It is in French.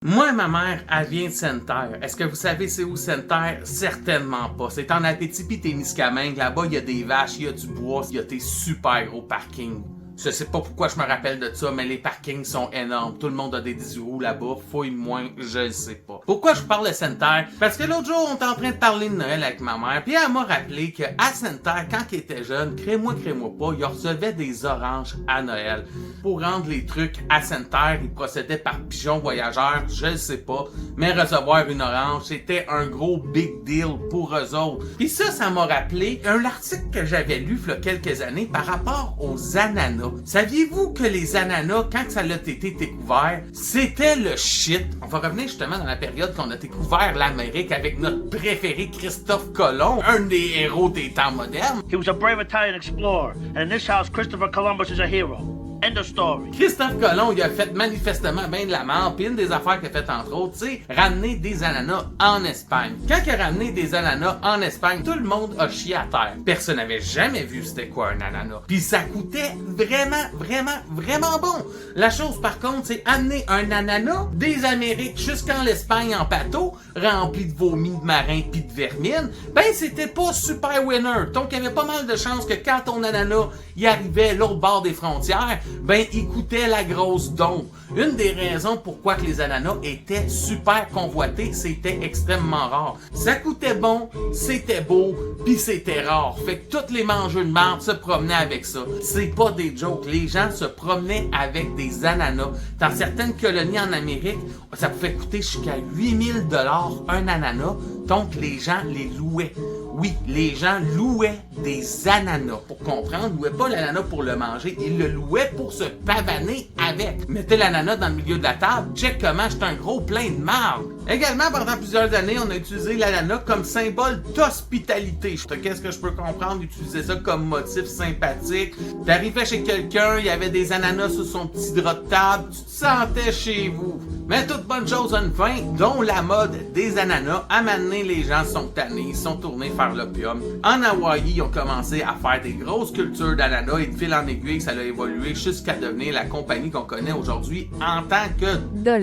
Moi, ma mère, elle vient de Sainte-Terre. Est-ce que vous savez c'est où Sainte-Terre? Certainement pas. C'est en Abitibi-Témiscamingue. Là-bas, il y a des vaches, il y a du bois, il y a des super gros parkings. Je sais pas pourquoi je me rappelle de ça, mais les parkings sont énormes. Tout le monde a des 18 roues là-bas. Fouille-moi, je le sais pas. Pourquoi je parle de Sainte-Terre? Parce que l'autre jour, on était en train de parler de Noël avec ma mère, puis elle m'a rappelé qu'à Sainte-Terre, quand il était jeune, crée-moi pas, il recevait des oranges à Noël. Pour rendre les trucs à Sainte-Terre, il procédait par pigeon voyageur, je le sais pas, mais recevoir une orange, c'était un gros big deal pour eux autres. Puis ça m'a rappelé un article que j'avais lu il y a quelques années par rapport aux ananas. Saviez-vous que les ananas, quand ça a été découvert, c'était le shit? On va revenir justement dans la période qu'on a découvert l'Amérique avec notre préféré Christophe Colomb, un des héros des temps modernes. He was a brave Italian explorer, and in this house, Christopher Columbus is a hero. End of story. Christophe Colomb, il a fait manifestement bien de la merde, puis une des affaires qu'il a fait entre autres, c'est ramener des ananas en Espagne. Quand il a ramené des ananas en Espagne, tout le monde a chié à terre. Personne n'avait jamais vu c'était quoi un ananas. Puis ça coûtait vraiment bon. La chose par contre, c'est amener un ananas des Amériques jusqu'en l'Espagne en bateau, rempli de vomi de marin pis de vermine, ben c'était pas super winner. Donc il y avait pas mal de chances que quand ton ananas y arrivait l'autre bord des frontières, ben il coûtait la grosse dompe. Une des raisons pourquoi que les ananas étaient super convoités, c'était extrêmement rare. Ça coûtait bon, c'était beau, pis c'était rare. Fait que tous les mangeurs de marde se promenaient avec ça. C'est pas des jokes, les gens se promenaient avec des ananas. Dans certaines colonies en Amérique, ça pouvait coûter jusqu'à 8000 $ un ananas, donc les gens les louaient. Oui, les gens louaient des ananas. Pour comprendre, ils louaient pas l'ananas pour le manger, ils le louaient pour se pavaner avec. Mettez l'ananas dans le milieu de la table, check comment c'est un gros plein de marde. Également, pendant plusieurs années, on a utilisé l'ananas comme symbole d'hospitalité. Qu'est-ce que je peux comprendre d'utiliser ça comme motif sympathique? T'arrivais chez quelqu'un, il y avait des ananas sur son petit drap de table, tu te sentais chez vous. Mais toute bonne chose a une fin, dont la mode des ananas. À m'amener, les gens sont tannés, ils sont tournés vers l'opium. En Hawaï, ils ont commencé à faire des grosses cultures d'ananas et de fil en aiguille, ça a évolué jusqu'à devenir la compagnie qu'on connaît aujourd'hui en tant que Dole.